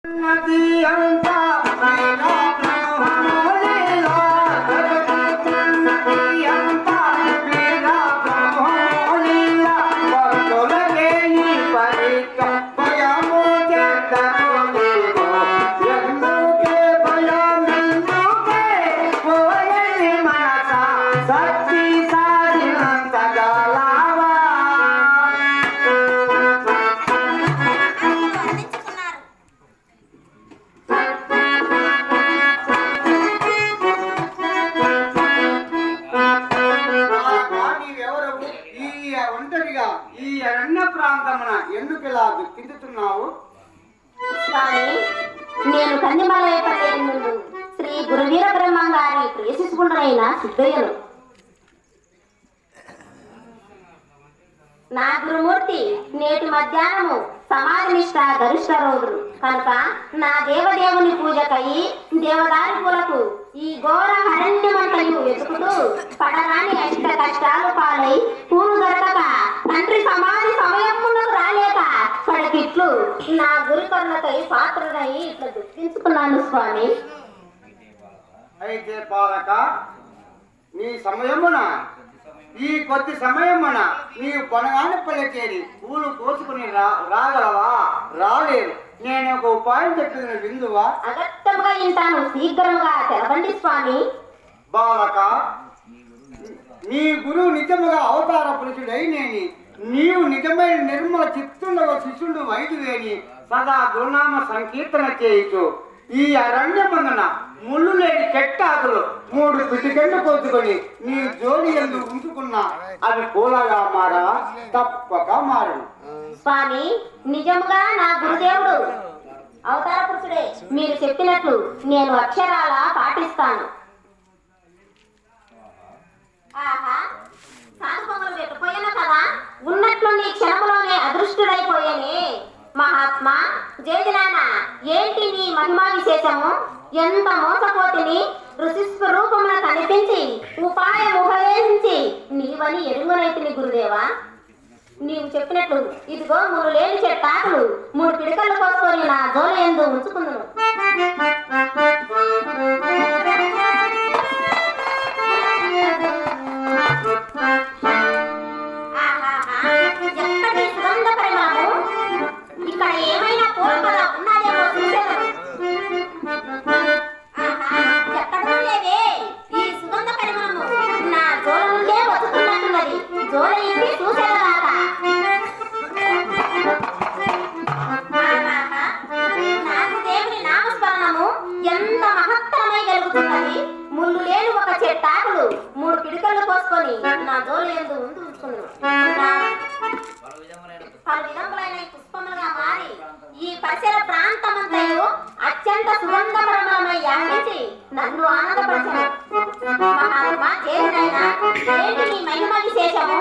ఈ అరణ్య ప్రాంతమున ఎందుకు ఇలా దుఃఖించుతున్నావు? స్వామి, నేను కందిమలయపల్లి నుండి శ్రీ గురువీర బ్రహ్మం గారి ప్రియశిశుకుండనైన సిద్ధయ్యను. నా గురుమూర్తి నేటి మధ్యాహ్నము సమాధి నిష్ట గరిష్ట రోజులు కనుక నా దేవదేవుని పూజకై దేవదారి పూలకు ఈ ఘోర అరణ్యమంతయు వెతుకుతూ పడరాని అష్ట కష్టాలు పాలై పూలు దొరకక తండ్రి సమాధి సమయమునకు రాలేక పడకిట్లు నా గురి కరుణకై పాత్రనై ఇట్లా దుఃఖించుకున్నాను స్వామి. అయితే పాలక, నీ సమయమున ఈ కొద్ది సమయమున నీవు కొనగానిపల్లి చేరి పూలు కోసుకుని రాగలవా? రాలేరు. నేను ఒక ఉపాయం చెప్పిన విందువా? అగత్యముగా ఇంటాను, శీఘ్రముగా తెలవండి స్వామి. బాలక, నీ గురువు నిజముగా అవతార పురుషుడైనేని, నీవు నిజమైన నిర్మల చిత్తుండవ శిష్యుడు వైద్యువేని సదా గురునామ సంకీర్తన చేయుచు ఈ అరణ్యమందున ముళ్ళు లేని చెట్టాకులు 3 పిటికెళ్ళు కోసుకొని నీ జోలి ఎందు ఉంచుకున్నా అది పూలగా మారా తప్పక మారను. స్వామి, నిజముగా నా గురుదేవుడు అవతార పురుషుడే. మీరు చెప్పినట్లు నేను అక్షరాల పాటిస్తాను. ఆహా, సాధుపొంగలు పెట్టిపోయాను కదా, ఉన్నట్లుండి క్షణములోనే అదృష్టుడైపోయానే. మహాత్మా జయదినాన్న, ఏంటి నీ మహిమా విశేషము? ఎంత మోసపోతిని ఋషిస్వ రూపమున కనిపించి ఉపాయం ఉపదేశించి నీవని ఎరుంగునైతిని గురుదేవా. నీవు చెప్పినట్లు ఇదిగో 3 లేని చెట్టాకులు 3 పిడికలు కోసుకొని నా జోల ఎందు ఉంచుకుందును. ఎక్కడి సుగంధ పరిమళము! ఇక్కడ ఏమైనా పూర్వపద ఉన్నాయేమో చూసేదాను. ఎక్కడో లేదే ఈ సుగంధ పరిమళము, నా జోల నుండే వస్తున్నట్టున్నది. జోల ఇంటి చూసేదాకా నాకు దేవుని నామస్మరణము ఎంత మహత్తరమై కలుగుతున్నది. ముళ్ళు లేని ఒక చెట్టాకులు 3 పిడికలు కోసుకొని నా జోల ఎందు ఉంచుకున్నాను. పలు విధములైన పుష్పములుగా మారి ఈ పరిసర ప్రాంతమంతయు అత్యంత సుగంధపరమై వ్యాపించి నన్ను ఆనందపరచను. మహాత్మా జయనైనా ఏంటి నీ మహిమ విశేషము?